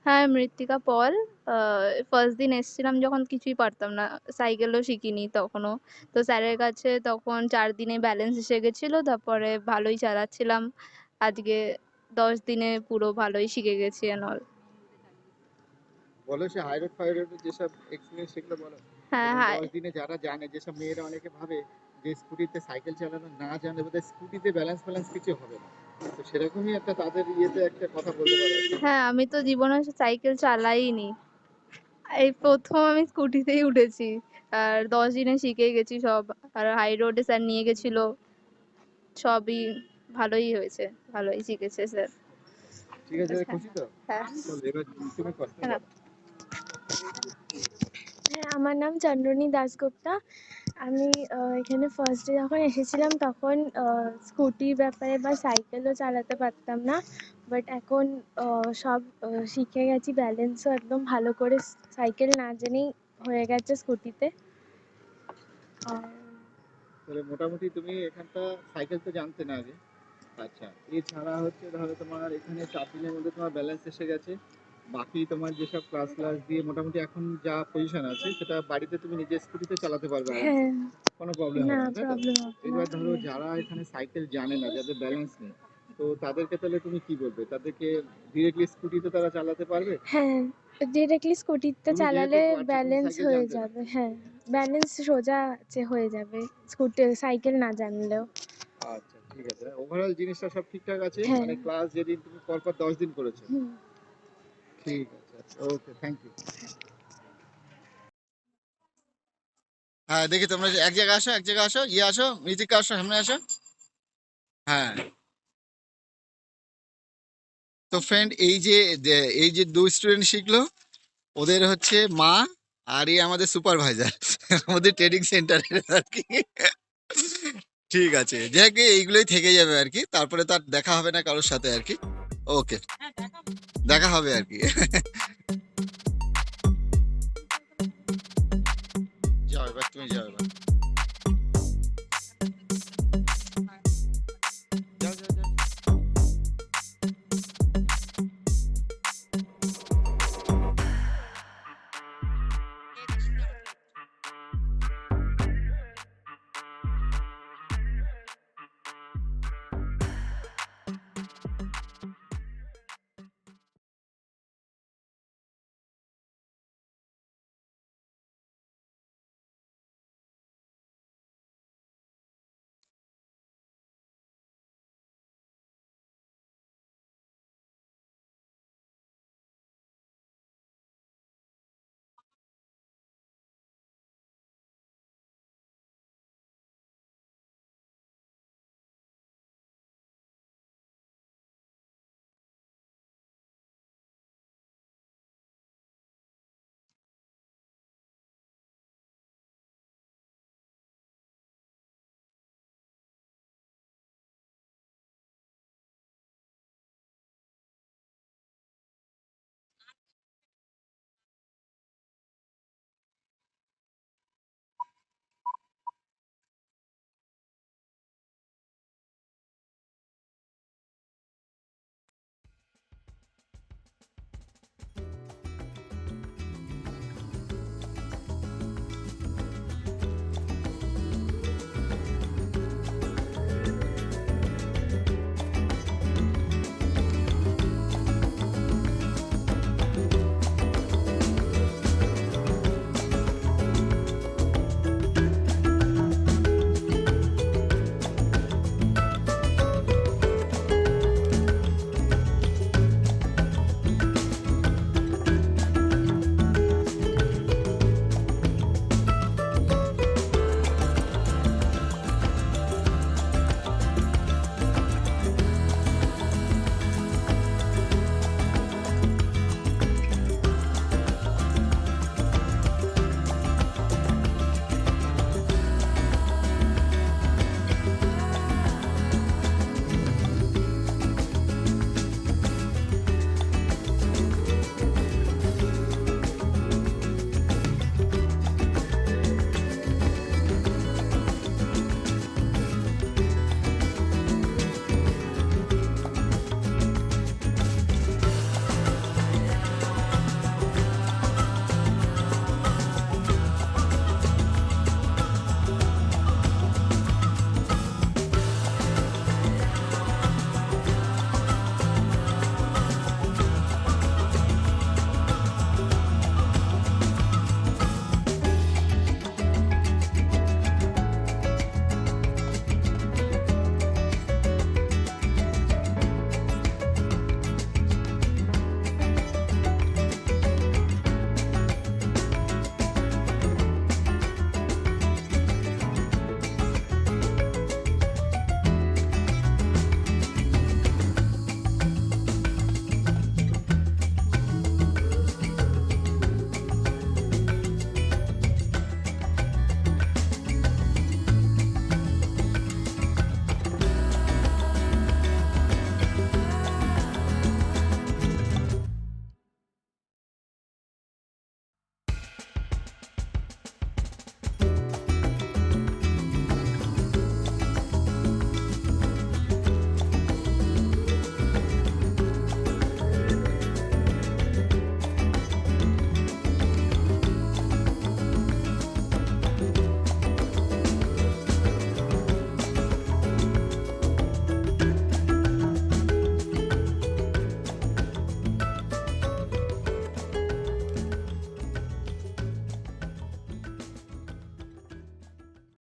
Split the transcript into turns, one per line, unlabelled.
হ্যাঁ, মৃত্তিকা পল। আ ফার্স্ট দিন এসছিলাম যখন কিছুই পারতাম না। সাইকেলও শিখিনি তখনও। তো স্যারের কাছে তখন ৪ দিনে ব্যালেন্স এসে গেছিল। তারপরে ভালোই চালাচ্ছিলাম। আজকে ১০ দিনে পুরো ভালোই শিখে গেছি অ্যান্ড অল।
বলো সে হাই রোড ফাই রোডের যেসব এক্সপিরিয়েন্স সেগুলো বলো।
হ্যাঁ,
এবং
হ্যাঁ।
10 দিনে যারা জানে, যেসব মেয়েরা অনেকে ভাবে যে স্কুটিতে সাইকেল চালানো না জানলে বোধহয় স্কুটিতে ব্যালেন্স ফ্যালেন্স কিছু হবে না। তো সেরকমই একটা তাদের ইয়েতে একটা কথা বলতে পারো আর কি।
হ্যাঁ, আমি তো জীবনে সাইকেল চালাইনি। এই ১ম আমি স্কুটিতেই উঠেছি। আর ১০ দিনে শিখে গেছি সব। আর হাই রোডে স্যার নিয়ে গেছিল। সবই ভালোই হয়েছে। ভালোই শিখেছে স্যার।
ঠিক আছে,
হ্যাঁ,
খুশি তো?
হ্যাঁ।
চলো এবার তুমি প্রশ্ন
হ্যাঁ।
করো।
হ্যাঁ, আমার নাম চন্দ্রনী দাশগুপ্তা। আমি এখানে ফার্স্ট ডে যখন এসেছিলাম তখন স্কুটির ব্যাপারে বা সাইকেলও চালাতে পারতাম না। বাট এখন সব শিখে গেছি, ব্যালেন্সও একদম ভালো করে সাইকেল না জেনেই হয়ে গেছে স্কুটিতে। আর
তাহলে মোটামুটি তুমি এখানটা সাইকেল তো জানতে না আগে। আচ্ছা, এছাড়া হচ্ছে ধরো তোমার এখানে 4 দিনের মধ্যে তোমার ব্যালেন্স এসে গেছে। বাকি তোমার যেসব ক্লাস দিয়ে মোটামুটি এখন যা পজিশন আছে সেটা বাড়িতে তুমি নিজের স্কুটিতে চালাতে পারবে আরামসে।
হ্যাঁ,
কোনো প্রবলেম
না
হবে না, তাই তো?
প্রবলেম হবে না।
এবার ধরো যারা এখানে সাইকেল জানে না, যাদের ব্যালেন্স নেই, তো তাদেরকে তাহলে তুমি কি বলবে? তাদেরকে ডিরেক্টলি স্কুটিতে তারা চালাতে পারবে?
হ্যাঁ, ডিরেক্টলি স্কুটিতে
তুমি যেহেতু
চালালে
4 চাকার
ব্যালেন্স
সাইকেল
হয়ে
জানতে না।
যাবে। হ্যাঁ, ব্যালেন্স সোজা আছে, হয়ে যাবে সাইকেল না জানলেও।
আচ্ছা, ঠিক আছে। ওভারঅল জিনিসটা সব ঠিকঠাক আছে,
হ্যাঁ।
মানে ক্লাস যেদিন তুমি পরপর 10 দিন করেছো।
হুম।
ঠিক আছে, ওকে, থ্যাংক ইউ। হ্যাঁ, দেখি তোমরা এক জায়গায় আসো, এক জায়গায় আসো, ইয়ে আসো, মৃতিকা আসো, সামনে আসো। হ্যাঁ, তো ফ্রেন্ড, এই যে 2 স্টুডেন্ট শিখলো, ওদের হচ্ছে মা, আর এই আমাদের সুপারভাইজার আমাদের ট্রেনিং সেন্টারের আর কি। ঠিক আছে, যাক এইগুলোই থেকে যাবে আর কি, তারপরে তার দেখা হবে না কারোর সাথে আর কি। ওকে, দেখা হবে আর কি। যাও এবার, তুমি যাও এবার।